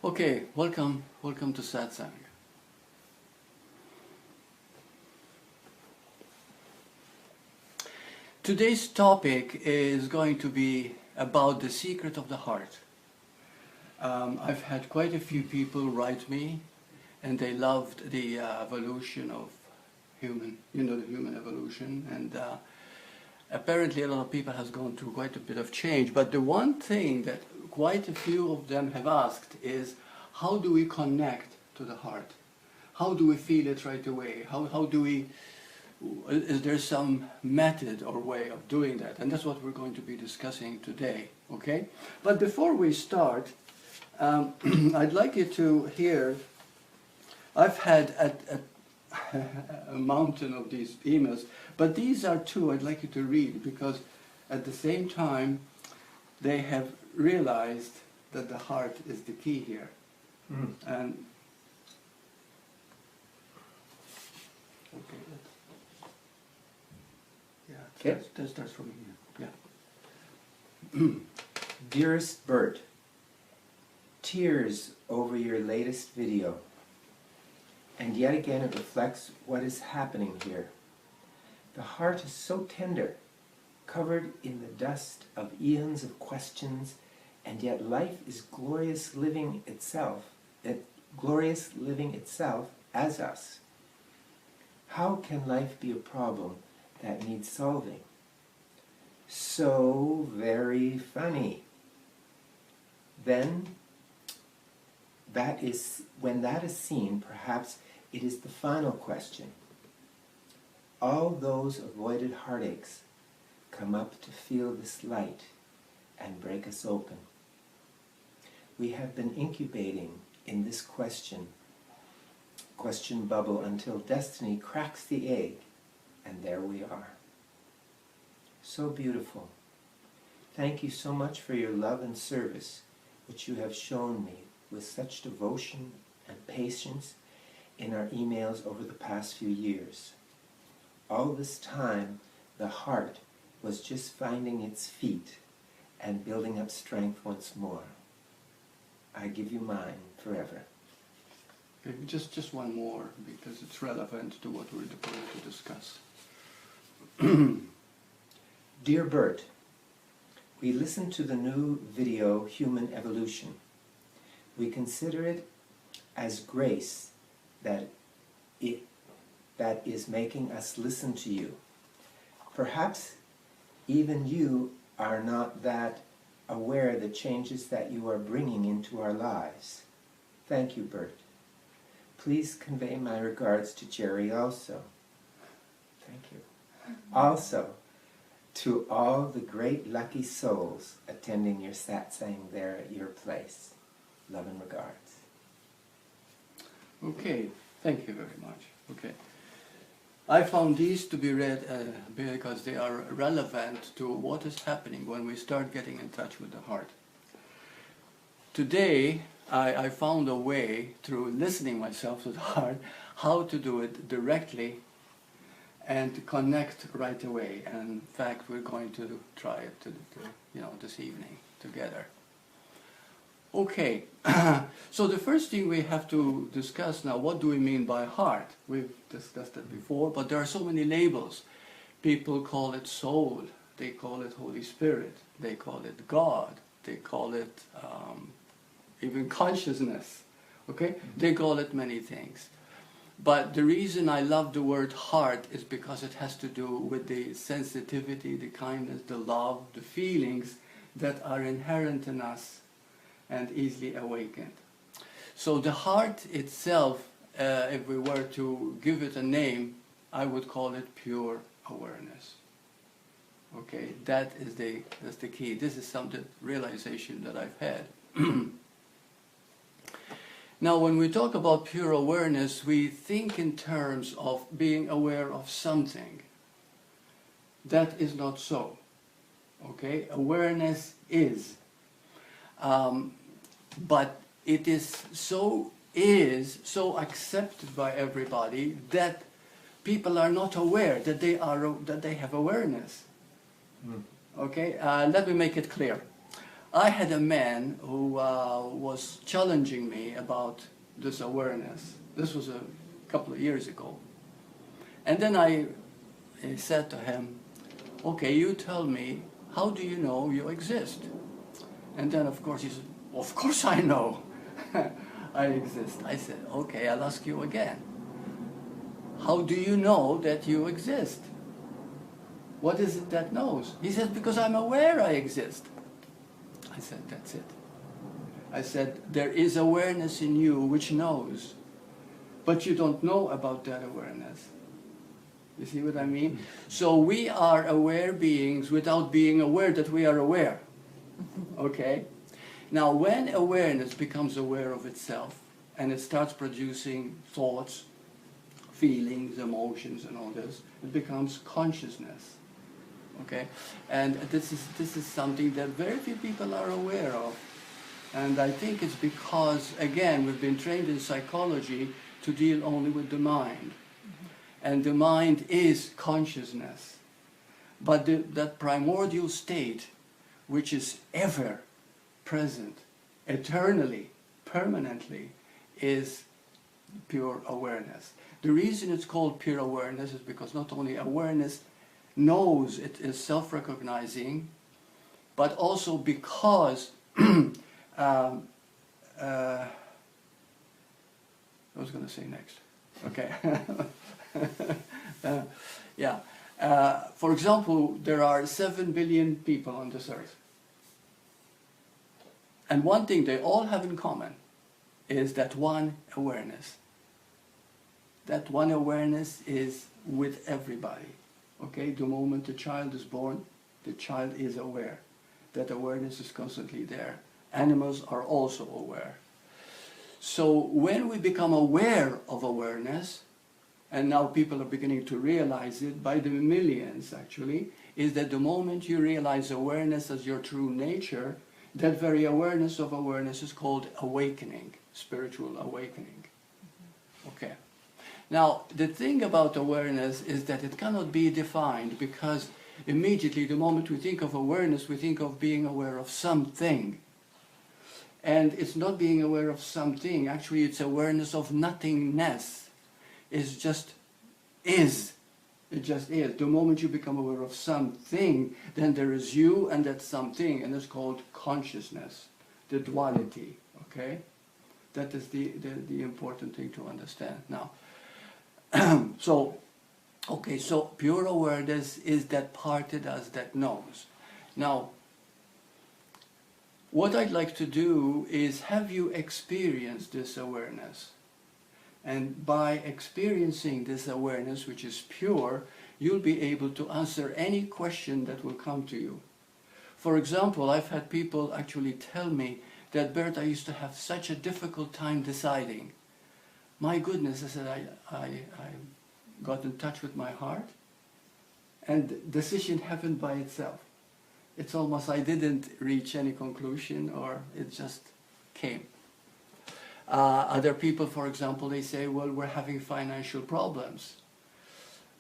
Okay, welcome to Satsang. Today's topic is going to be about the secret of the heart. I've had quite a few people write me, and they loved the evolution of the human evolution, and apparently a lot of people has gone through quite a bit of change. But the one thing that quite a few of them have asked is, how do we connect to the heart? How do we feel it right away? How do we, is there some method or way of doing that? And that's what we're going to be discussing today, okay? But before we start, I'd like you to hear, I've had a mountain of these emails, but these are two I'd like you to read, because at the same time they have realized that the heart is the key here. And okay, that starts from here. Yeah. Dearest Burt, tears over your latest video, and yet again it reflects what is happening here. The heart is so tender, covered in the dust of eons of questions, and yet life is glorious living itself as us. How can life be a problem that needs solving? So very funny. Then, when that is seen, perhaps it is the final question. All those avoided heartaches come up to feel this light and break us open. We have been incubating in this question bubble until destiny cracks the egg, and there we are. So beautiful. Thank you so much for your love and service, which you have shown me with such devotion and patience in our emails over the past few years. All this time, the heart was just finding its feet and building up strength once more. I give you mine forever. Okay, just one more, because it's relevant to what we're going to discuss. Dear Burt, we listened to the new video, Human Evolution. We consider it as grace that is making us listen to you. Perhaps even you are not that aware of the changes that you are bringing into our lives. Thank you, Burt. Please convey my regards to Jerry also. Thank you. Also, to all the great lucky souls attending your satsang there at your place. Love and regards. Okay, thank you very much. Okay, I found these to be read because they are relevant to what is happening when we start getting in touch with the heart. Today, I found a way, through listening myself to the heart, how to do it directly and to connect right away. And in fact, we're going to try it this evening together. Okay, so the first thing we have to discuss now, what do we mean by heart? We've discussed it before, but there are so many labels. People call it soul, they call it Holy Spirit, they call it God, they call it even consciousness, okay? They call it many things. But the reason I love the word heart is because it has to do with the sensitivity, the kindness, the love, the feelings that are inherent in us and easily awakened. So the heart itself, if we were to give it a name, I would call it pure awareness. Okay, that's the key. This is some realization that I've had. Now, when we talk about pure awareness, we think in terms of being aware of something. That is not so. Okay, awareness is. But it is so accepted by everybody that people are not aware that they have awareness. Okay, let me make it clear. I had a man who was challenging me about this awareness. This was a couple of years ago. And then I said to him, okay, you tell me, how do you know you exist? And then of course he said, of course I know I exist. I said, okay, I'll ask you again. How do you know that you exist? What is it that knows? He says, because I'm aware I exist. I said, that's it. I said, there is awareness in you which knows, but you don't know about that awareness. You see what I mean? So we are aware beings without being aware that we are aware. Okay? Now, when awareness becomes aware of itself, and it starts producing thoughts, feelings, emotions, and all this, it becomes consciousness. Okay? And this is something that very few people are aware of. And I think it's because, again, we've been trained in psychology to deal only with the mind. And the mind is consciousness. But that primordial state, which is ever present, eternally, permanently, is pure awareness. The reason it's called pure awareness is because not only awareness knows it is self-recognizing, but also because I was going to say next. Okay. For example, there are 7 billion people on this earth. And one thing they all have in common is that one awareness. That one awareness is with everybody. Okay, the moment the child is born, the child is aware. That awareness is constantly there. Animals are also aware. So when we become aware of awareness, and now people are beginning to realize it by the millions actually, is that the moment you realize awareness as your true nature, that very awareness of awareness is called awakening, spiritual awakening. Okay. Now, the thing about awareness is that it cannot be defined, because immediately the moment we think of awareness, we think of being aware of something. And it's not being aware of something, actually it's awareness of nothingness. It's just is. It just is. The moment you become aware of something, then there is you and that something, and it's called consciousness, the duality, okay? That is the important thing to understand. Now, so pure awareness is that part of us that knows. Now, what I'd like to do is have you experience this awareness. And by experiencing this awareness, which is pure, you'll be able to answer any question that will come to you. For example, I've had people actually tell me that, Burt, I used to have such a difficult time deciding. My goodness, I said, I got in touch with my heart, and decision happened by itself. It's almost I didn't reach any conclusion, or it just came. Other people, for example, they say, well, we're having financial problems.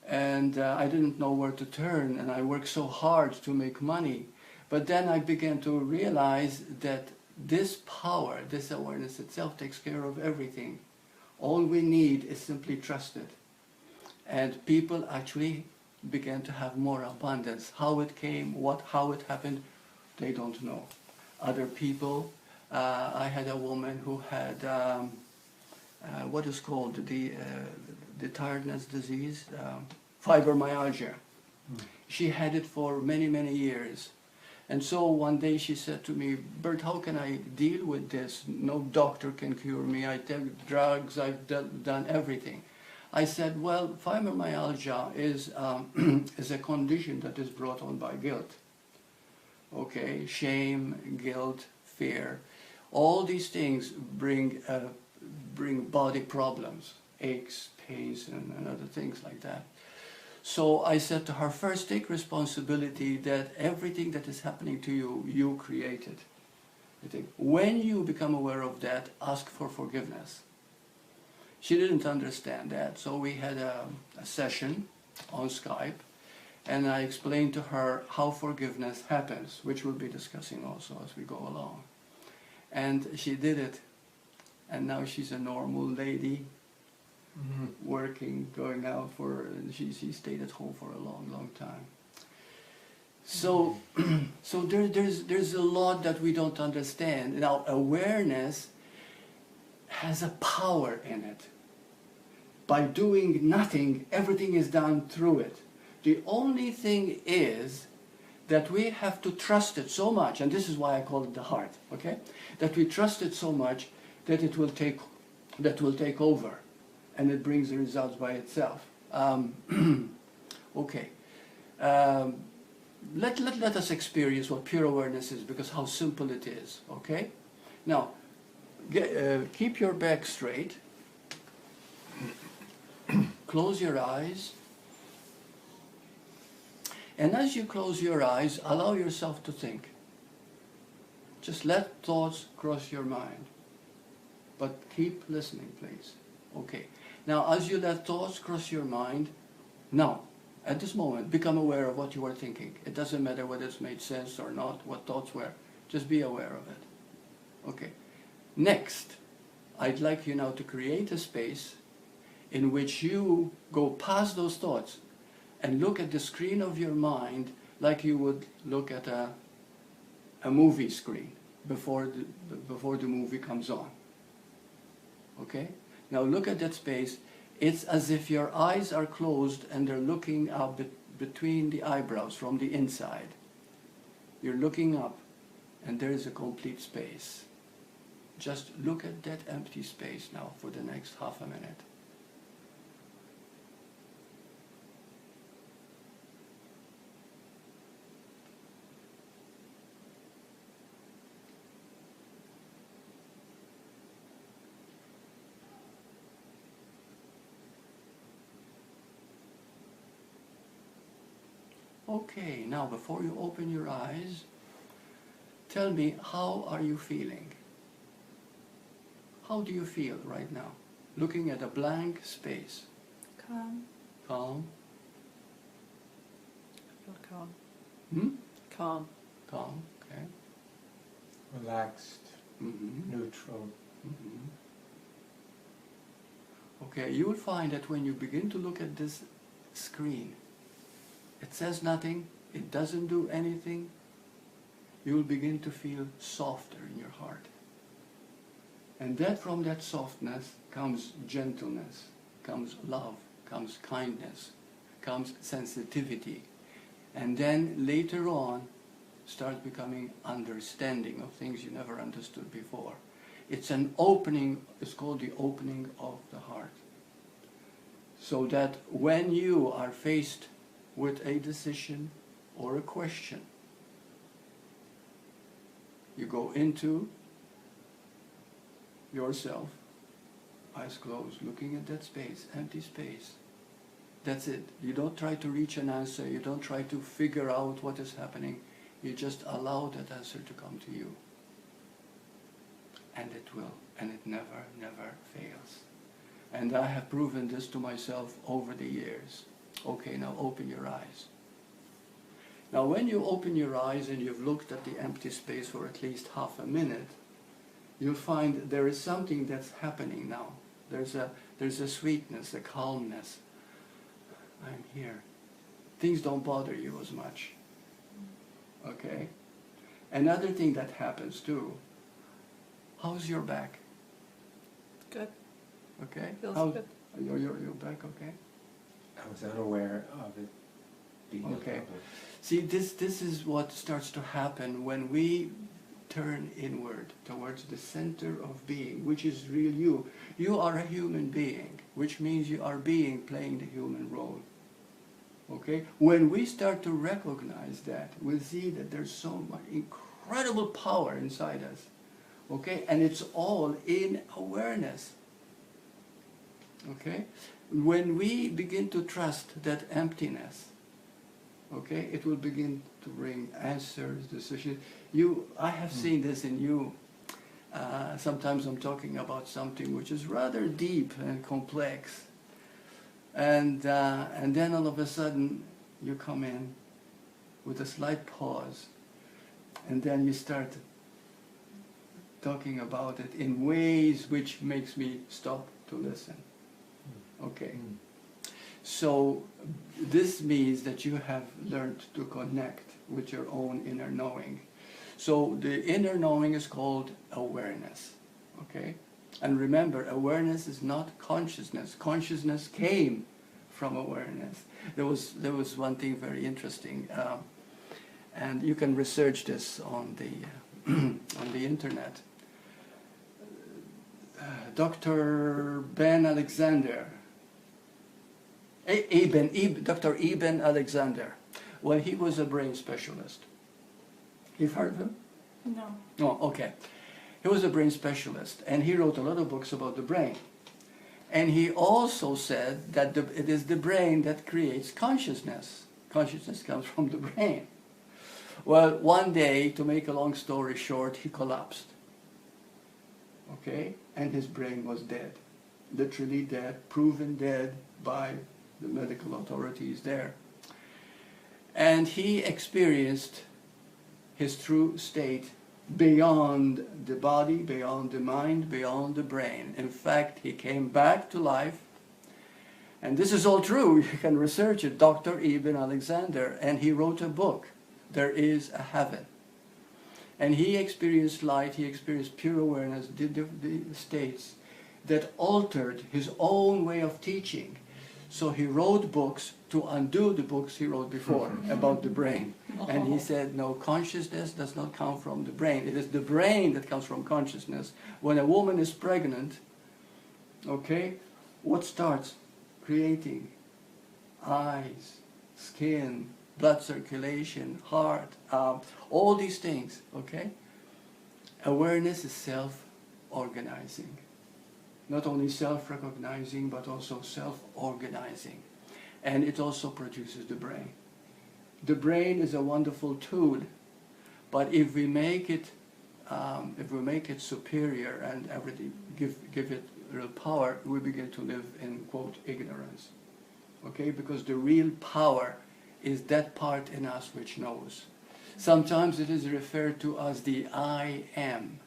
And I didn't know where to turn, and I worked so hard to make money. But then I began to realize that this power, this awareness itself takes care of everything. All we need is simply trust it. And people actually began to have more abundance. How it came, how it happened, they don't know. Other people, I had a woman who had what is called the tiredness disease, fibromyalgia. She had it for many, many years. And so one day she said to me, Burt, how can I deal with this? No doctor can cure me. I take drugs, I've done everything. I said, well, fibromyalgia is is a condition that is brought on by guilt. Okay, shame, guilt, fear. All these things bring body problems, aches, pains, and other things like that. So I said to her, first take responsibility that everything that is happening to you, you created. When you become aware of that, ask for forgiveness. She didn't understand that, so we had a session on Skype, and I explained to her how forgiveness happens, which we'll be discussing also as we go along. And she did it, and now she's a normal lady, working, going out for, she stayed at home for a long time. So, so there's a lot that we don't understand. Now, awareness has a power in it. By doing nothing, everything is done through it. The only thing is that we have to trust it so much, and this is why I call it the heart, okay? That we trust it so much that it will take over, and it brings the results by itself. Okay. Let us experience what pure awareness is, because how simple it is, okay? Now, keep your back straight. Close your eyes. And as you close your eyes, allow yourself to think. Just let thoughts cross your mind. But keep listening, please. Okay. Now, as you let thoughts cross your mind, now, at this moment, become aware of what you are thinking. It doesn't matter whether it's made sense or not, what thoughts were. Just be aware of it. Okay. Next, I'd like you now to create a space in which you go past those thoughts and look at the screen of your mind like you would look at a movie screen before the movie comes on. Okay? Now look at that space. It's as if your eyes are closed and they're looking up between the eyebrows from the inside. You're looking up and there is a complete space. Just look at that empty space now for the next half a minute. Okay, now before you open your eyes, tell me, how are you feeling? How do you feel right now? Looking at a blank space. Calm. Calm? I feel calm. Hmm? Calm. Calm, okay. Relaxed, Mm-hmm. neutral. Mm-hmm. Okay, you will find that when you begin to look at this screen, it says nothing, it doesn't do anything, you will begin to feel softer in your heart. And that from that softness comes gentleness, comes love, comes kindness, comes sensitivity. And then later on starts becoming understanding of things you never understood before. It's an opening, it's called the opening of the heart. So that when you are faced with a decision or a question, you go into yourself, eyes closed, looking at that space, empty space. That's it. You don't try to reach an answer, you don't try to figure out what is happening, you just allow that answer to come to you. And it will, and it never, never fails. And I have proven this to myself over the years. Okay, now open your eyes. Now when you open your eyes and you've looked at the empty space for at least half a minute, you'll find there is something that's happening now. There's a sweetness, a calmness. I'm here. Things don't bother you as much. Okay? Another thing that happens too, how's your back? Good. Okay? Feels good. Your back okay? I was unaware of it being Okay. a problem. See, this is what starts to happen when we turn inward towards the center of being, which is real you. You are a human being, which means you are being playing the human role. Okay? When we start to recognize that, we'll see that there's so much incredible power inside us. Okay? And it's all in awareness. Okay? When we begin to trust that emptiness, okay, it will begin to bring answers, decisions. I have seen this in you. Sometimes I'm talking about something which is rather deep and complex. And then all of a sudden, you come in with a slight pause, and then you start talking about it in ways which makes me stop to listen. Okay. So this means that you have learned to connect with your own inner knowing. So the inner knowing is called awareness. Okay? And remember, awareness is not consciousness. Consciousness came from awareness. There was one thing very interesting, and you can research this on the on the internet. Dr. Ben Alexander, Dr. Eben Alexander, when he was a brain specialist. You've heard of him? No. Oh, okay. He was a brain specialist, and he wrote a lot of books about the brain. And he also said that it is the brain that creates consciousness. Consciousness comes from the brain. Well, one day, to make a long story short, he collapsed. Okay? And his brain was dead. Literally dead, proven dead by the medical authorities there. And he experienced his true state beyond the body, beyond the mind, beyond the brain. In fact, he came back to life. And this is all true. You can research it. Dr. Eben Alexander. And he wrote a book, There Is a Heaven. And he experienced light, he experienced pure awareness, the states that altered his own way of teaching. So he wrote books to undo the books he wrote before about the brain. And he said, no, consciousness does not come from the brain. It is the brain that comes from consciousness. When a woman is pregnant, okay, what starts creating? Eyes, skin, blood circulation, heart, all these things, okay? Awareness is self-organizing. Not only self-recognizing, but also self-organizing. And it also produces the brain. The brain is a wonderful tool, but if we make it superior and everything, give it real power, we begin to live in, quote, ignorance. Okay? Because the real power is that part in us which knows. Sometimes it is referred to as the I am.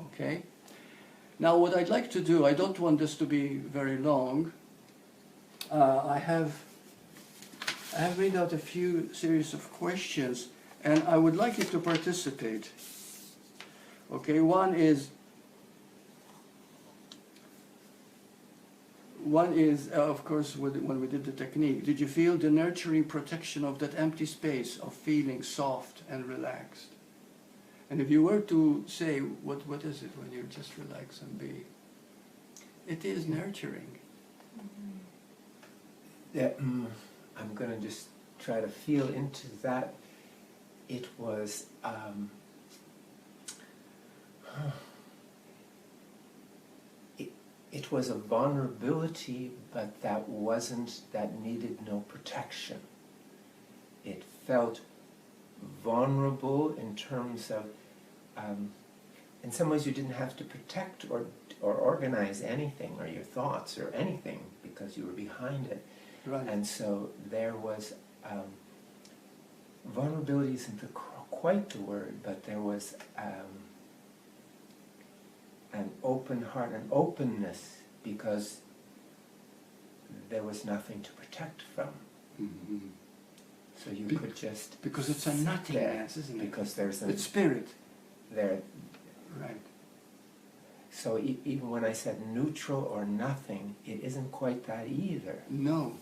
Okay? Now what I'd like to do, I don't want this to be very long. I have read out a few series of questions, and I would like you to participate. Okay, one is of course, when we did the technique, did you feel the nurturing protection of that empty space of feeling soft and relaxed? And if you were to say, what is it when you just relax and be? It is nurturing. Yeah, I'm going to just try to feel into that. It was it was a vulnerability, but that needed no protection. It felt vulnerable in terms of, in some ways you didn't have to protect or organize anything, or your thoughts or anything, because you were behind it. Right. And so there was, vulnerability isn't quite the word, but there was an open heart, an openness, because there was nothing to protect from. Mm-hmm. So you could just... Because it's a nothingness, isn't it? Because there's it's spirit. There. Right. So even when I said neutral or nothing, it isn't quite that either. No.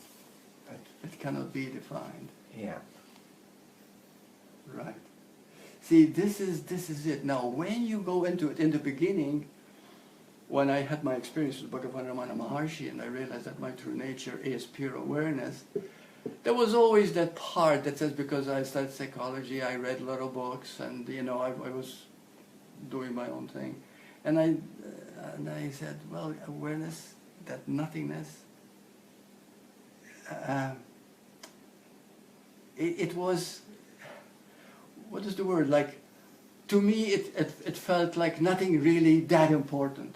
But it cannot be defined. Yeah. Right. See, this is it. Now, when you go into it, in the beginning, when I had my experience with Bhagavan Ramana Maharshi, and I realized that my true nature is pure awareness, there was always that part that says, because I studied psychology, I read a lot of books, and I was doing my own thing, and I said, well, awareness, that nothingness, it was, what is the word, like, to me it felt like nothing really that important.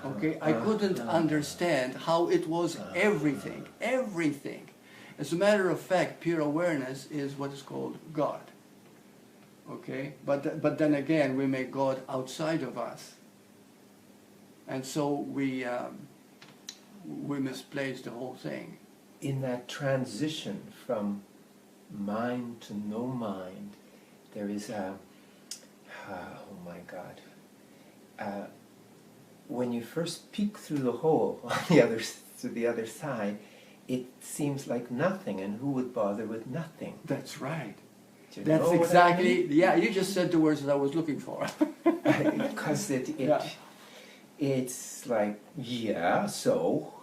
Okay, I couldn't understand how it was everything. As a matter of fact, pure awareness is what is called God. Okay? But then again, we make God outside of us. And so we misplace the whole thing. In that transition from mind to no mind, there is oh my God. When you first peek through the hole on to the other side, it seems like nothing, and who would bother with nothing? That's right. Do you That's know what I exactly, mean? yeah, you just said the words that I was looking for. Because Yeah. it's like, yeah, so,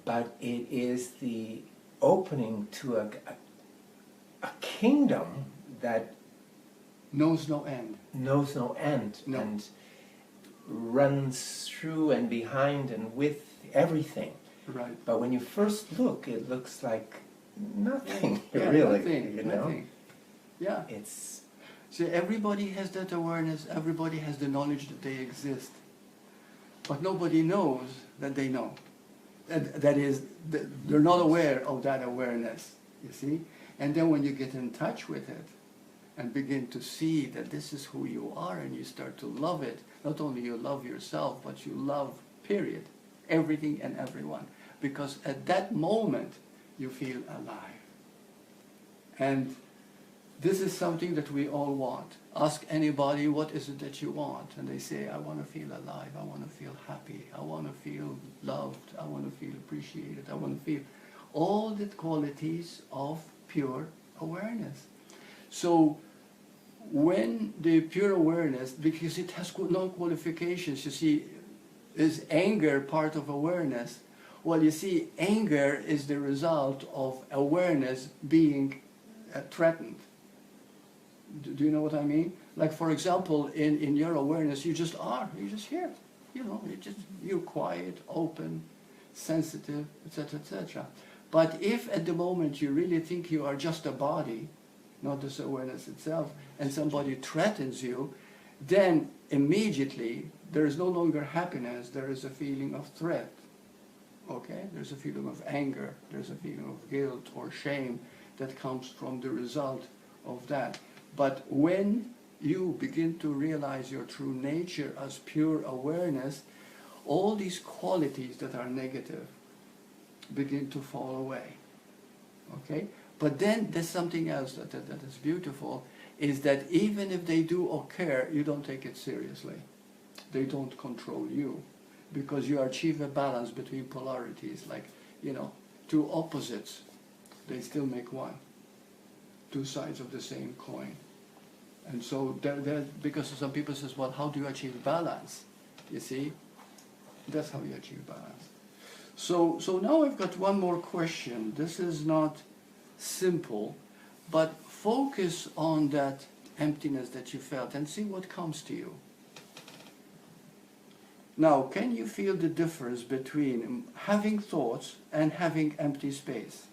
but it is the opening to a kingdom that Knows no end. knows no end, No. and runs through and behind and with everything. Right. But when you first look, it looks like nothing, Yeah, really. nothing, You know, nothing. Yeah. it's See, everybody has that awareness, everybody has the knowledge that they exist. But nobody knows that they know. That is, they're not aware of that awareness, you see? And then when you get in touch with it and begin to see that this is who you are and you start to love it, not only you love yourself, but you love, period, everything and everyone. Because at that moment, you feel alive. And this is something that we all want. Ask anybody, what is it that you want? And they say, I want to feel alive, I want to feel happy, I want to feel loved, I want to feel appreciated, I want to feel all the qualities of pure awareness. So when the pure awareness, because it has no qualifications, you see, is anger part of awareness? Well, you see, anger is the result of awareness being threatened. Do you know what I mean? Like, for example, in your awareness, you just are. You're just here. You know, you're quiet, open, sensitive, etc., etc. But if at the moment you really think you are just a body, not this awareness itself, and somebody threatens you, then immediately there is no longer happiness, there is a feeling of threat. Okay? There's a feeling of anger, there's a feeling of guilt or shame that comes from the result of that. But when you begin to realize your true nature as pure awareness, all these qualities that are negative begin to fall away. Okay? But then there's something else that is beautiful, is that even if they do occur, you don't take it seriously. They don't control you, because you achieve a balance between polarities, like, you know, two opposites, they still make one. Two sides of the same coin. And so, because some people says, well, how do you achieve balance? You see, that's how you achieve balance. So now I've got one more question. This is not simple, but focus on that emptiness that you felt and see what comes to you. Now, can you feel the difference between having thoughts and having empty space?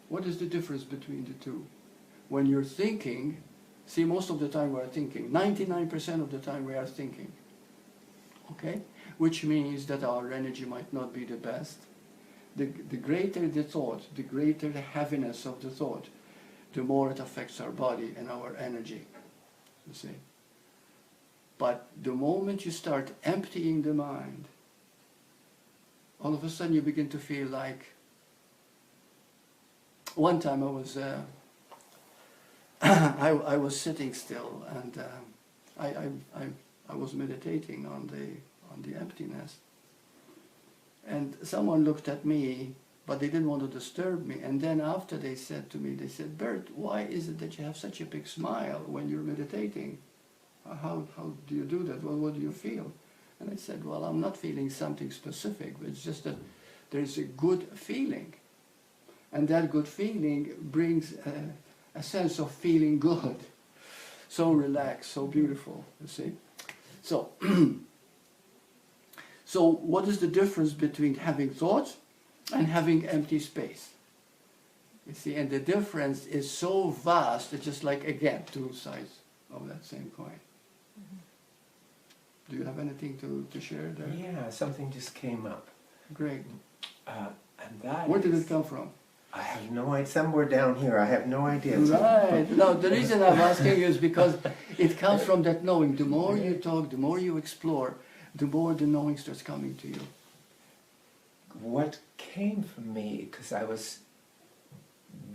What is the difference between the two? When you're thinking, see, most of the time we are thinking. 99% of the time we are thinking. Okay? Which means that our energy might not be the best. The greater the thought, the greater the heaviness of the thought, the more it affects our body and our energy. You see? But the moment you start emptying the mind, all of a sudden you begin to feel like, one time I was I was sitting still, and I was meditating on the emptiness, and someone looked at me, but they didn't want to disturb me. And then after they said to me, they said, Burt, why is it that you have such a big smile when you're meditating? How do you do that? Well, what do you feel? And I said, well, I'm not feeling something specific, it's just that there's a good feeling. And that good feeling brings a sense of feeling good. So relaxed, so beautiful, you see. So, so what is the difference between having thoughts and having empty space? You see, and the difference is so vast, it's just like, again, two sides of that same coin. Do you have anything to share there? Yeah, something just came up. Great. And that Where did is- it come from? I have no idea. Somewhere down here. I have no idea. Right. No, the reason I'm asking you is because it comes from that knowing. The more you talk, the more you explore, the more the knowing starts coming to you. What came from me, because I was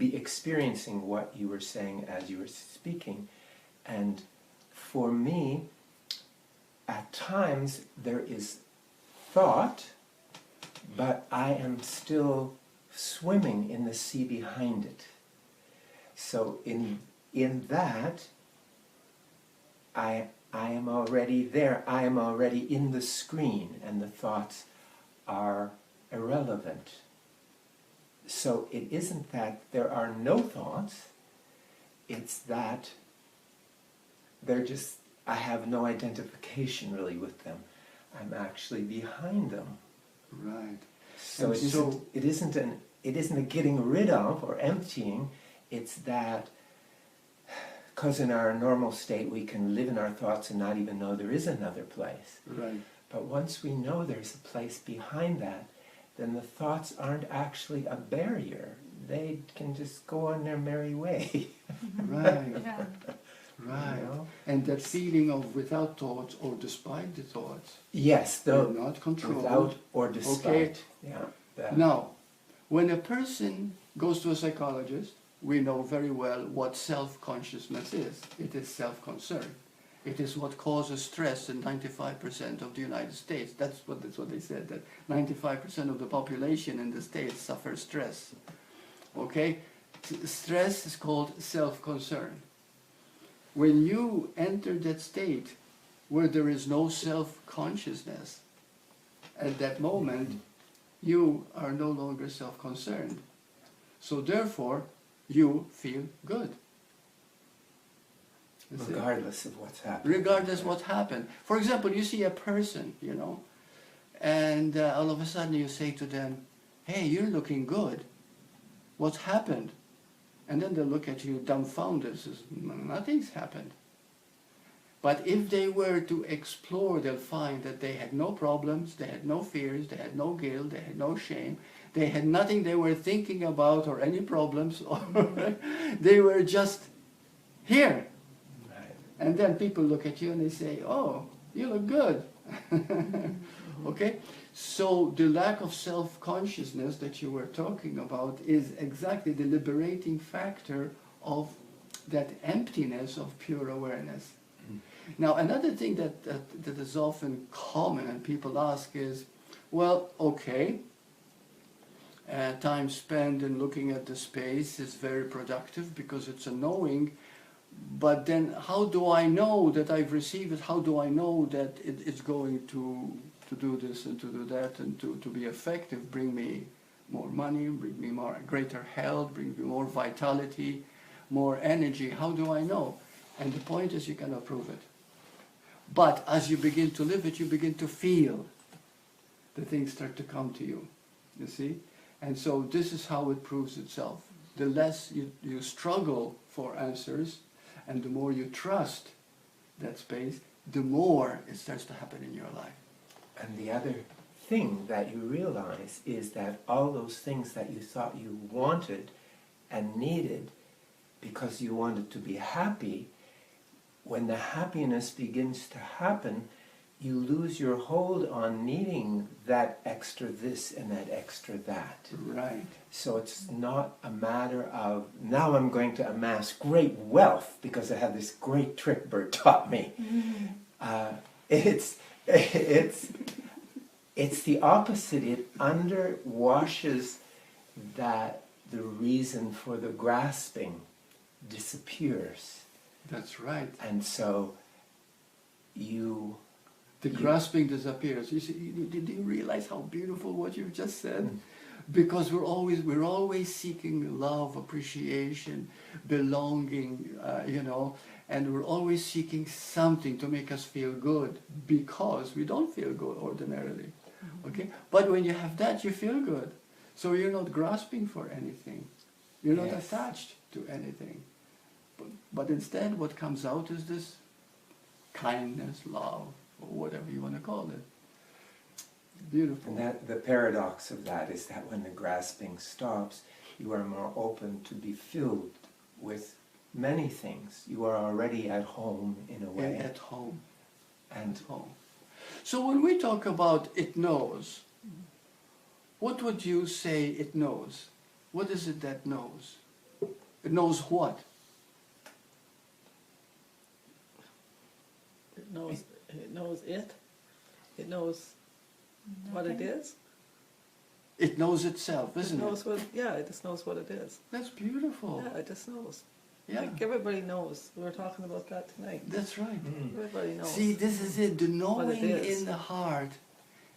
experiencing what you were saying as you were speaking, and for me, at times there is thought, but I am still swimming in the sea behind it. So in that, I am already there. I am already in the screen, and the thoughts are irrelevant. So it isn't that there are no thoughts, it's that they're just, I have no identification really with them. I'm actually behind them. Right. So And it isn't a getting rid of or emptying, it's that, because in our normal state we can live in our thoughts and not even know there is another place. Right. But once we know there's a place behind that, then the thoughts aren't actually a barrier. They can just go on their merry way. Right. Yeah. Right. You know? And that feeling of without thoughts or despite the thoughts, Yes, you're though not controlled. without or despite. Okay. Yeah. That. Now, when a person goes to a psychologist, we know very well what self-consciousness is. It is self-concern. It is what causes stress in 95% of the United States. That's what they said, that 95% of the population in the States suffers stress. Okay? Stress is called self-concern. When you enter that state where there is no self-consciousness, at that moment, you are no longer self-concerned. So therefore, you feel good. You see? Regardless of what's happening. Regardless what happened. For example, you see a person, and all of a sudden you say to them, hey, you're looking good. What's happened? And then they look at you dumbfounded, says, nothing's happened. But if they were to explore, they'll find that they had no problems, they had no fears, they had no guilt, they had no shame, they had nothing they were thinking about or any problems, or they were just here. Right. And then people look at you and they say, oh, you look good. Okay? So the lack of self-consciousness that you were talking about is exactly the liberating factor of that emptiness of pure awareness. Now, another thing that is often common and people ask is, well, okay, time spent in looking at the space is very productive because it's a knowing, but then how do I know that I've received it? How do I know that it's going to do this and to do that and to be effective, bring me more money, bring me more greater health, bring me more vitality, more energy? How do I know? And the point is you cannot prove it. But as you begin to live it, you begin to feel the things start to come to you, you see? And so this is how it proves itself. The less you struggle for answers and the more you trust that space, the more it starts to happen in your life. And the other thing that you realize is that all those things that you thought you wanted and needed because you wanted to be happy, when the happiness begins to happen, you lose your hold on needing that extra this and that extra that. Right. So it's not a matter of, now I'm going to amass great wealth because I have this great trick Burt taught me. It's the opposite. It underwashes that the reason for the grasping disappears. That's right. And so the grasping disappears. You see, did you realize how beautiful what you've just said? Because we're always seeking love, appreciation, belonging, and we're always seeking something to make us feel good because we don't feel good ordinarily. Okay? But when you have that, you feel good. So you're not grasping for anything. You're not Yes. attached to anything. But instead, what comes out is this kindness, love, or whatever you want to call it. Beautiful. And that the paradox of that is that when the grasping stops, you are more open to be filled with many things. You are already at home in a way. At home. And At home. So when we talk about it knows, what would you say it knows? What is it that knows? It knows what? It knows it. It knows what it is. It knows itself, isn't It knows what, yeah, it just knows what it is. That's beautiful. Yeah, it just knows. Yeah. Like everybody knows. We were talking about that tonight. That's right. Everybody knows. See, this is it. The what it knowing is. in the heart,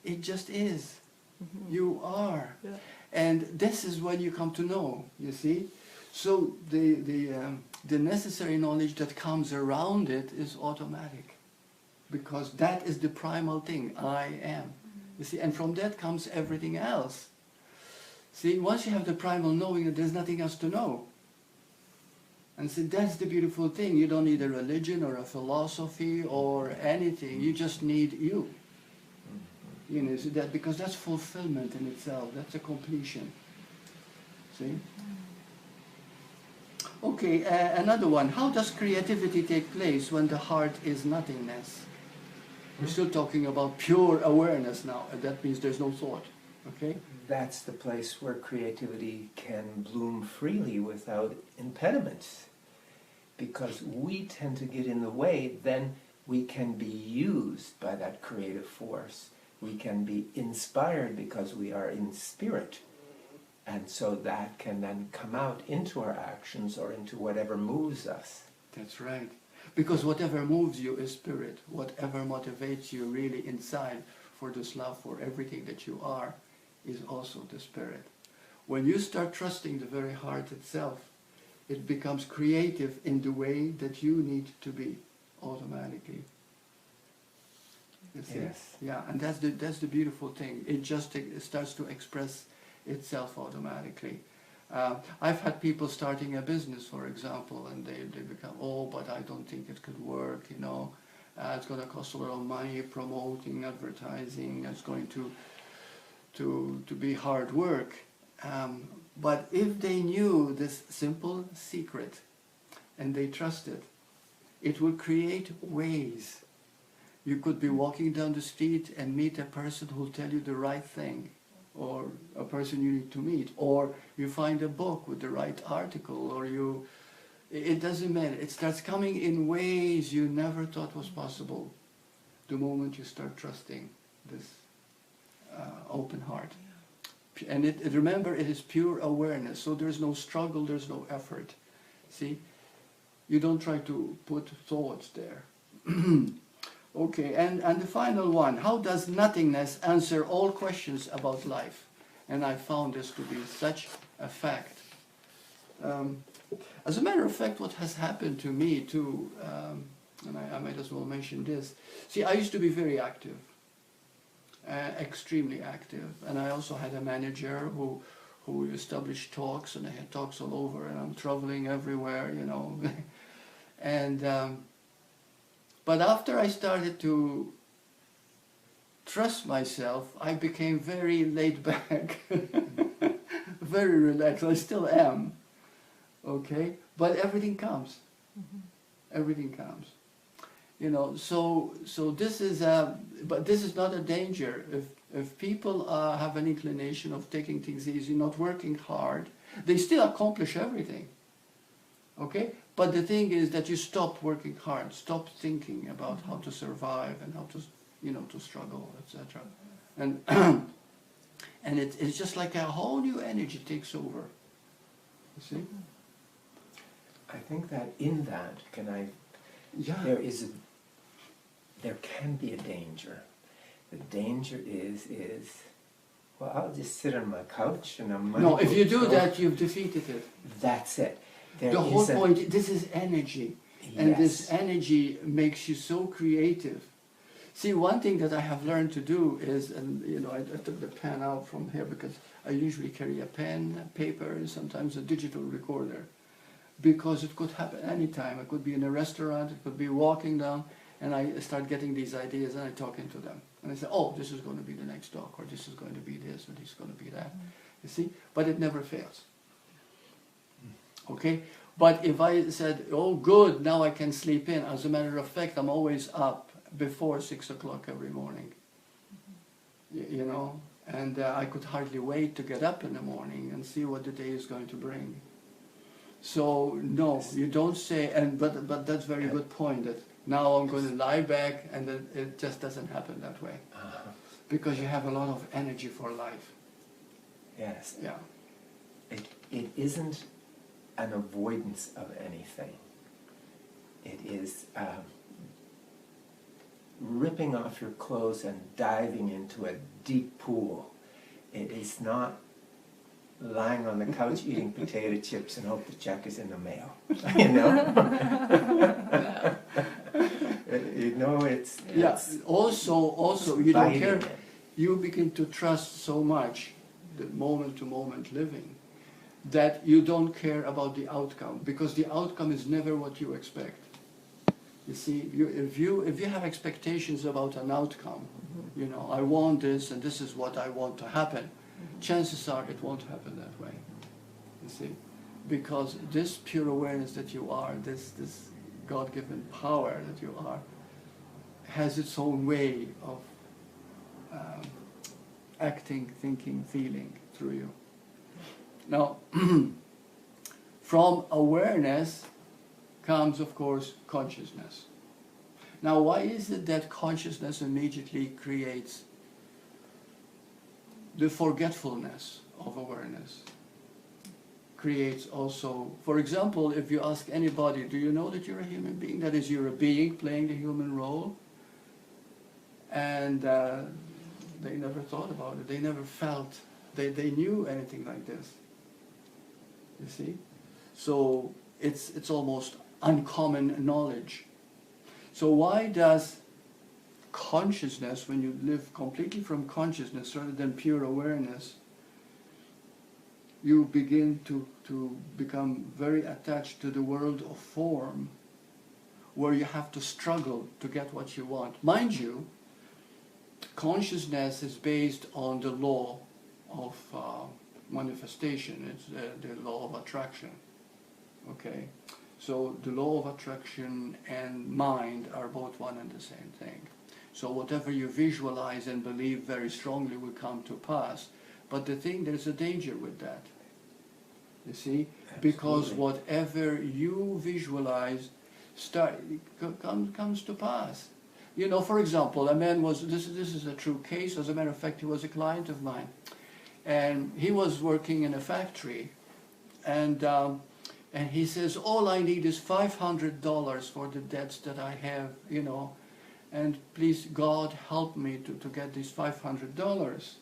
it just is. Mhm. You are. Yeah. And this is when you come to know, you see? So the necessary knowledge that comes around it is automatic. Because that is the primal thing, I am. You see, and from that comes everything else. See, once you have the primal knowing, there's nothing else to know. And see, that's the beautiful thing. You don't need a religion or a philosophy or anything. You just need you. You know, so that, because that's fulfillment in itself. That's a completion. See? Okay, another one. How does creativity take place when the heart is nothingness? We're still talking about pure awareness now. And that means there's no thought. Okay? that's the place where creativity can bloom freely without impediments. Because we tend to get in the way, then we can be used by that creative force. We can be inspired because we are in spirit. And so that can then come out into our actions or into whatever moves us. That's right. Because whatever moves you is spirit. Whatever motivates you really inside for this love for everything that you are is also the spirit. When you start trusting the very heart itself, it becomes creative in the way that you need to be automatically. You see? Yes. Yeah, and that's the beautiful thing. It starts to express itself automatically. I've had people starting a business, for example, and they become, oh, but I don't think it could work, you know. It's going to cost a lot of money promoting, advertising. It's going to be hard work. But if they knew this simple secret and they trusted, it will create ways. You could be walking down the street and meet a person who will tell you the right thing, or a person you need to meet, or you find a book with the right article, or it doesn't matter. It starts coming in ways you never thought was possible the moment you start trusting this open heart. And remember, it is pure awareness, so there's no struggle, there's no effort. See? You don't try to put thoughts there. Okay, and the final one, how does nothingness answer all questions about life? And I found this to be such a fact. As a matter of fact, what has happened to me too, and I might as well mention this. See, I used to be very active. Extremely active, and I also had a manager who established talks, and I had talks all over, and I'm traveling everywhere, you know. And but after I started to trust myself, I became very laid back, very relaxed. I still am, okay, but everything comes. Everything comes. You know, so this is but this is not a danger. If people have an inclination of taking things easy, not working hard, they still accomplish everything. Okay, but the thing is that you stop working hard, stop thinking about how to survive and how to, you know, to struggle, etc. And and it's just like a whole new energy takes over. You see? I think that in that, Yeah. there can be a danger. The danger is, well, I'll just sit on my couch and I'm... No, if you do that, you've defeated it. That's it. The whole point, this is energy. And this energy makes you so creative. See, one thing that I have learned to do is, and you know, I took the pen out from here because I usually carry a pen, paper, and sometimes a digital recorder. Because it could happen anytime. It could be in a restaurant, it could be walking down. and I start getting these ideas, and I talk into them. And I say, oh, this is going to be the next talk, or this is going to be this, or this is going to be that. You see? But it never fails. Okay? But if I said, oh, good, now I can sleep in, as a matter of fact, I'm always up before 6 o'clock every morning. You know? And I could hardly wait to get up in the morning and see what the day is going to bring. So, no, you don't say, but that's a very good point, that now I'm going to lie back, and it just doesn't happen that way. Because you have a lot of energy for life. Yes. Yeah. It isn't an avoidance of anything. It is ripping off your clothes and diving into a deep pool. It is not lying on the couch eating potato chips and hope the check is in the mail. You know? You know, it's Yeah. Also, you don't care. it. You begin to trust so much the moment-to-moment living that you don't care about the outcome, because the outcome is never what you expect. You see, if you have expectations about an outcome, you know, I want this and this is what I want to happen, chances are it won't happen that way. You see, because this pure awareness that you are, this God-given power that you are, has its own way of acting, thinking, feeling through you. Now, from awareness comes, of course, consciousness. Now, why is it that consciousness immediately creates the forgetfulness of awareness? Creates also, for example, if you ask anybody, do you know that you're a human being? That is, you're a being playing the human role? And they never thought about it. They never felt, they knew anything like this. You see? So it's almost uncommon knowledge. So why does consciousness, when you live completely from consciousness rather than pure awareness, you begin to become very attached to the world of form, where you have to struggle to get what you want? Mind you, consciousness is based on the law of manifestation. It's the law of attraction. Okay? So the law of attraction and mind are both one and the same thing. So whatever you visualize and believe very strongly will come to pass. But the thing, there's a danger with that. You see? Absolutely. Because whatever you visualize comes to pass. You know, for example, a man was, this is a true case, as a matter of fact, he was a client of mine. And he was working in a factory, and he says, all I need is $500 for the debts that I have, you know, and please God help me to get these $500.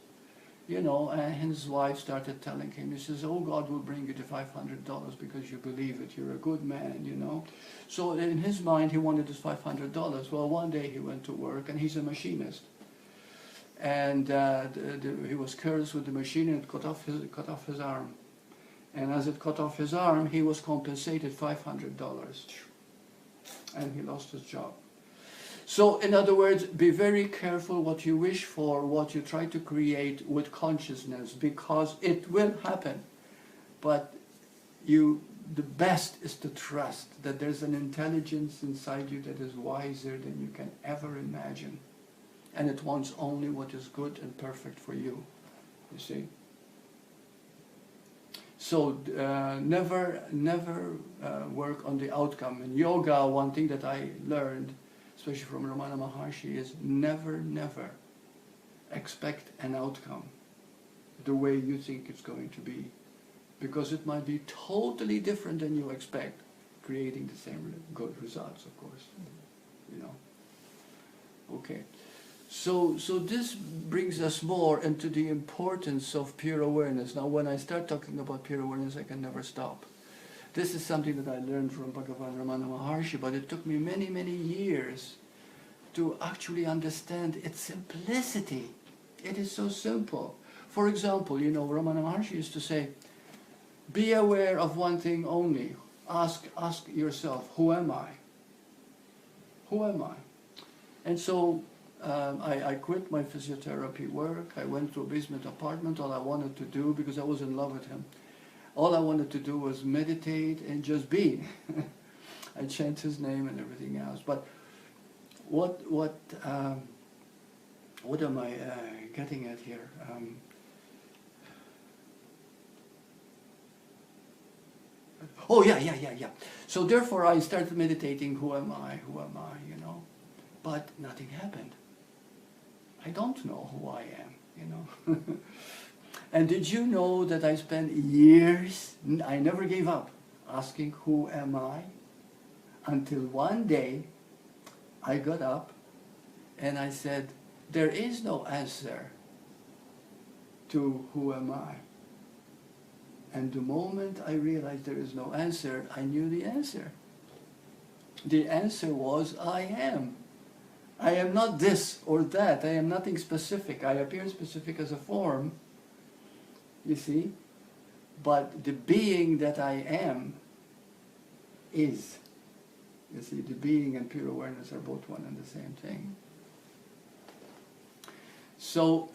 You know, and his wife started telling him, he says, oh, God will bring you the $500 because you believe it, you're a good man, you know. So in his mind, he wanted this $500. Well, one day he went to work, and he's a machinist. And he was careless with the machine, and it cut off his arm. And as it cut off his arm, he was compensated $500. And he lost his job. So, in other words, be very careful what you wish for, what you try to create with consciousness, because it will happen. But the best is to trust that there's an intelligence inside you that is wiser than you can ever imagine. And it wants only what is good and perfect for you. You see? So never work on the outcome. In yoga, one thing that I learned, especially from Ramana Maharshi, is never expect an outcome the way you think it's going to be. Because it might be totally different than you expect, creating the same good results, of course. You know. Okay. So this brings us more into the importance of pure awareness. Now, when I start talking about pure awareness, I can never stop. This is something that I learned from Bhagavan Ramana Maharshi, but it took me many, many years to actually understand its simplicity. It is so simple. For example, you know, Ramana Maharshi used to say, be aware of one thing only. Ask yourself, who am I? Who am I? And so I quit my physiotherapy work. I went to a basement apartment. All I wanted to do, because I was in love with him, all I wanted to do was meditate and just be. I chant his name and everything else. But what am I getting at here? Oh, yeah. So therefore I started meditating, who am I, you know. But nothing happened. I don't know who I am, you know. And did you know that I spent years, I never gave up, asking who am I? Until one day I got up and I said, there is no answer to who am I. And the moment I realized there is no answer, I knew the answer. The answer was, I am. I am not this or that. I am nothing specific. I appear specific as a form, you see. But the being that I am is. You see, the being and pure awareness are both one and the same thing. So,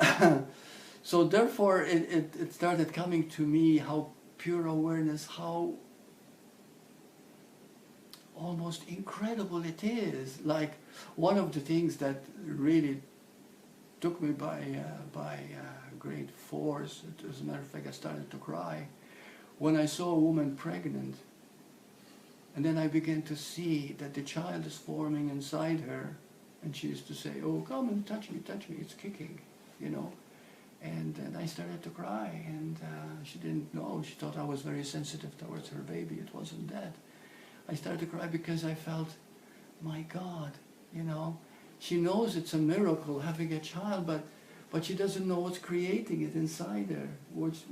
so therefore it started coming to me how pure awareness, how almost incredible it is. Like one of the things that really took me by great force, as a matter of fact I started to cry, when I saw a woman pregnant. And then I began to see that the child is forming inside her, and she used to say, oh, come and touch me, it's kicking, you know. And then I started to cry, and she didn't know. She thought I was very sensitive towards her baby. It wasn't that. I started to cry because I felt, my God, you know, she knows it's a miracle having a child, but she doesn't know what's creating it inside her, which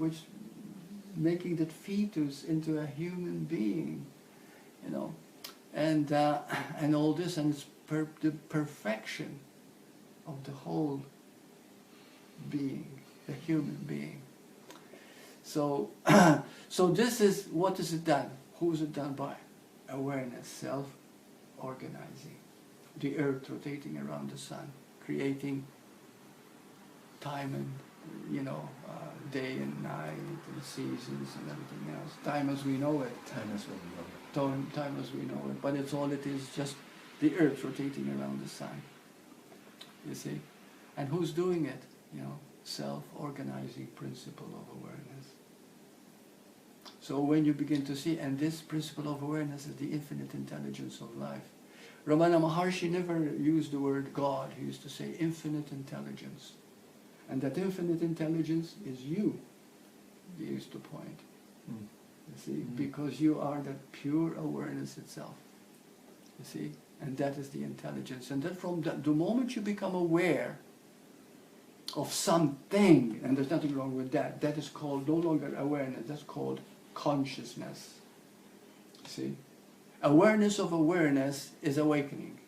making that fetus into a human being. You know, and all this, and it's the perfection of the whole being, the human being. So, so this is, what is it done? Who is it done by? Awareness, self-organizing, the earth rotating around the sun, creating time and, you know, day and night and seasons and everything else. Time as we know it. Time as we know it. Time as we know it, but it's all it is, just the earth rotating around the sun, you see. And who's doing it? You know, self-organizing principle of awareness. So when you begin to see, and this principle of awareness is the infinite intelligence of life. Ramana Maharshi never used the word God. He used to say infinite intelligence. And that infinite intelligence is you, he used to point. You see, because you are that pure awareness itself. You see, and that is the intelligence. And then from the moment you become aware of something, and there's nothing wrong with that, that is called no longer awareness, that's called consciousness. You see, awareness of awareness is awakening.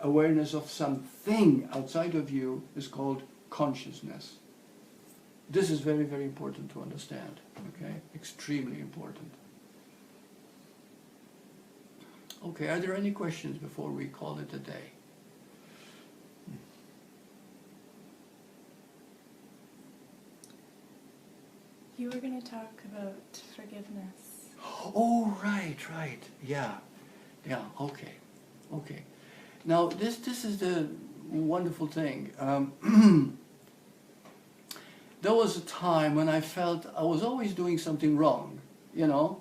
Awareness of something outside of you is called consciousness. This is very, very important to understand, okay? Extremely important. Okay, are there any questions before we call it a day? You were going to talk about forgiveness. Oh, right. Yeah, okay. Now, this is the wonderful thing. There was a time when I felt I was always doing something wrong, you know.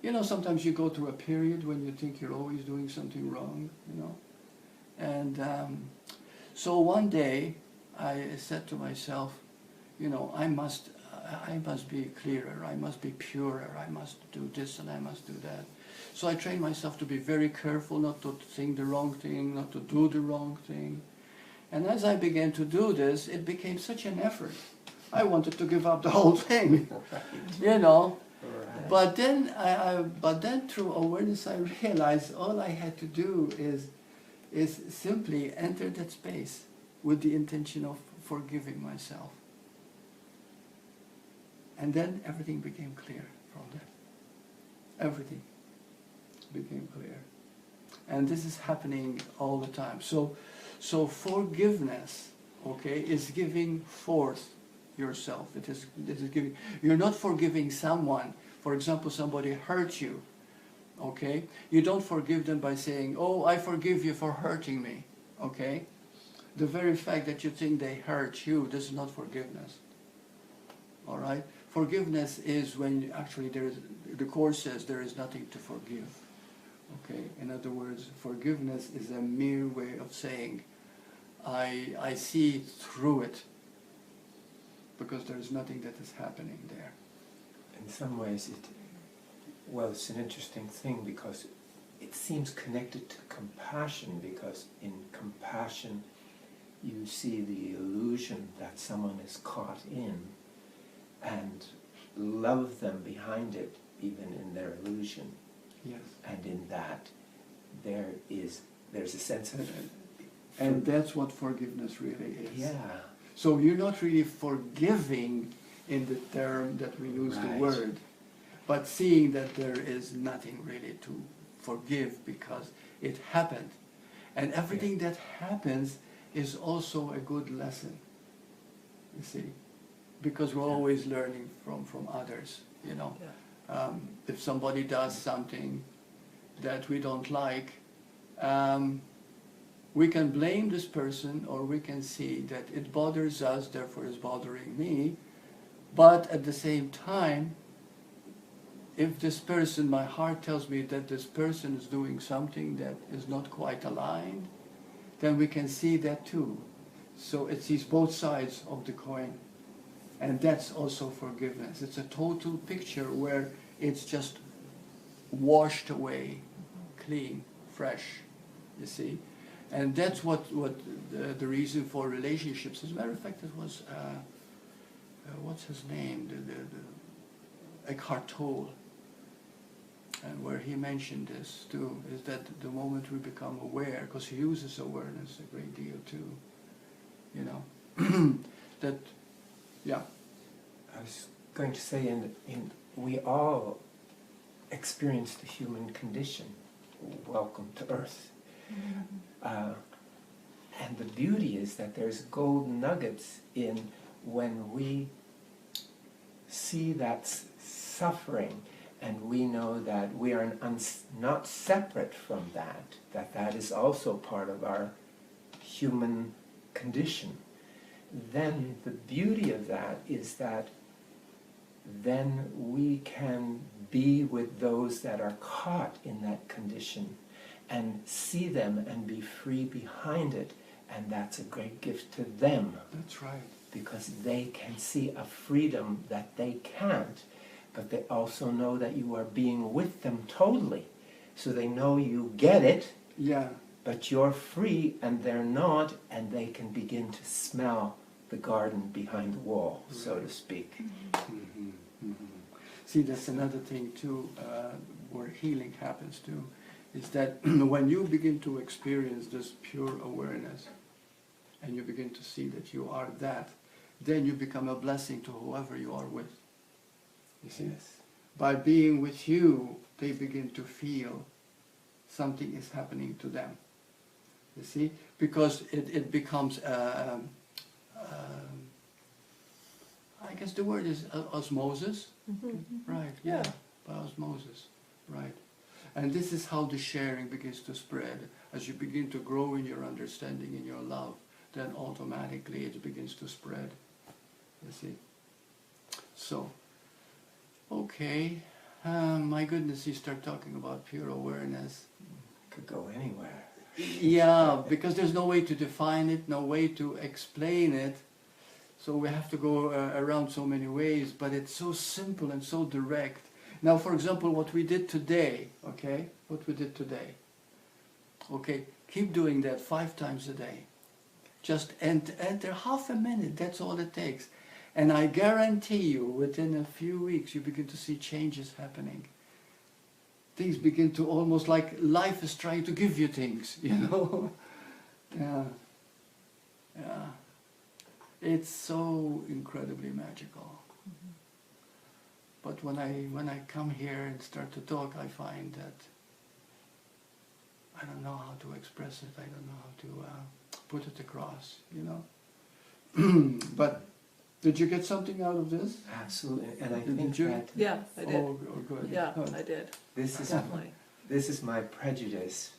You know, sometimes you go through a period when you think you're always doing something wrong, you know. And so one day I said to myself, you know, I must be clearer, I must be purer, I must do this and I must do that. So I trained myself to be very careful, not to think the wrong thing, not to do the wrong thing. And as I began to do this, it became such an effort. I wanted to give up the whole thing, you know. Right. But then through awareness, I realized all I had to do is simply enter that space with the intention of forgiving myself. And then everything became clear from that. Everything became clear. And this is happening all the time. So forgiveness, okay, is giving forth yourself. It is giving. You're not forgiving someone. For example, somebody hurt you, okay? You don't forgive them by saying, "Oh, I forgive you for hurting me," okay? The very fact that you think they hurt you, this is not forgiveness. All right? Forgiveness is when actually the Course says there is nothing to forgive. Okay? In other words, forgiveness is a mere way of saying, I see through it because there is nothing that is happening there. In some ways, it's an interesting thing because it seems connected to compassion, because in compassion you see the illusion that someone is caught in and love them behind it, even in their illusion. Yes. And in that there's a sense of... And that's what forgiveness really is. Yeah. So you're not really forgiving in the term that we use the Right. word, but seeing that there is nothing really to forgive because it happened. And everything that happens is also a good lesson, you see, because we're always learning from others, you know. Yeah. If somebody does something that we don't like, we can blame this person, or we can see that it bothers us, therefore it's bothering me. But at the same time, if this person, my heart tells me that this person is doing something that is not quite aligned, then we can see that too. So it sees both sides of the coin. And that's also forgiveness. It's a total picture where it's just washed away, clean, fresh, you see. And that's what the reason for relationships. As a matter of fact, it was, what's his name? The Eckhart Tolle. And where he mentioned this too, is that the moment we become aware, because he uses awareness a great deal too, you know, that, yeah. I was going to say, we all experience the human condition. Welcome to Earth. And the beauty is that there's gold nuggets in when we see that suffering, and we know that we are not separate from that is also part of our human condition. Then the beauty of that is that then we can be with those that are caught in that condition and see them and be free behind it, and that's a great gift to them. That's right. Because they can see a freedom that they can't, but they also know that you are being with them totally. So they know you get it, Yeah. but you're free and they're not, and they can begin to smell the garden behind the wall, so to speak. Mm-hmm. Mm-hmm. See, that's another thing too, where healing happens too, is that when you begin to experience this pure awareness, and you begin to see that you are that, then you become a blessing to whoever you are with. You see? Yes. By being with you, they begin to feel something is happening to them. You see? Because it becomes, I guess the word is osmosis. Mm-hmm. Right, yeah, by osmosis, right. And this is how the sharing begins to spread. As you begin to grow in your understanding, in your love, then automatically it begins to spread, you see. So, okay, my goodness, you start talking about pure awareness. Could go anywhere. Yeah, because there's no way to define it, no way to explain it. So we have to go around so many ways, but it's so simple and so direct. Now, for example, what we did today, okay? What we did today. Okay, keep doing that 5 times a day. Just enter half a minute, that's all it takes. And I guarantee you, within a few weeks, you begin to see changes happening. Things begin to almost like life is trying to give you things, you know? Yeah. Yeah. It's so incredibly magical. Mm-hmm. But when I come here and start to talk, I find that I don't know how to express it. I don't know how to put it across, you know. But did you get something out of this? Absolutely. And I Did think you? that Yeah, I did. Oh, good. Yeah, Good. I did. this is Definitely. this is my prejudice,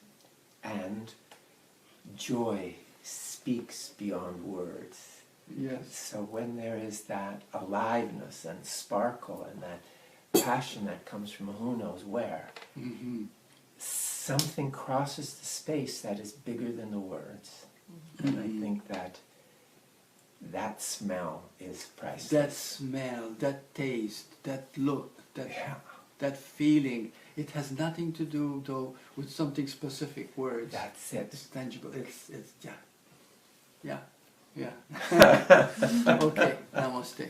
and joy speaks beyond words. Yes. So when there is that aliveness and sparkle and that passion that comes from who knows where, Mm-hmm. something crosses the space that is bigger than the words. And I think that that smell is priceless. That smell, that taste, that look, that Yeah, that feeling, it has nothing to do though with something specific words. that's it. It's tangible. It's yeah. Okay, namaste.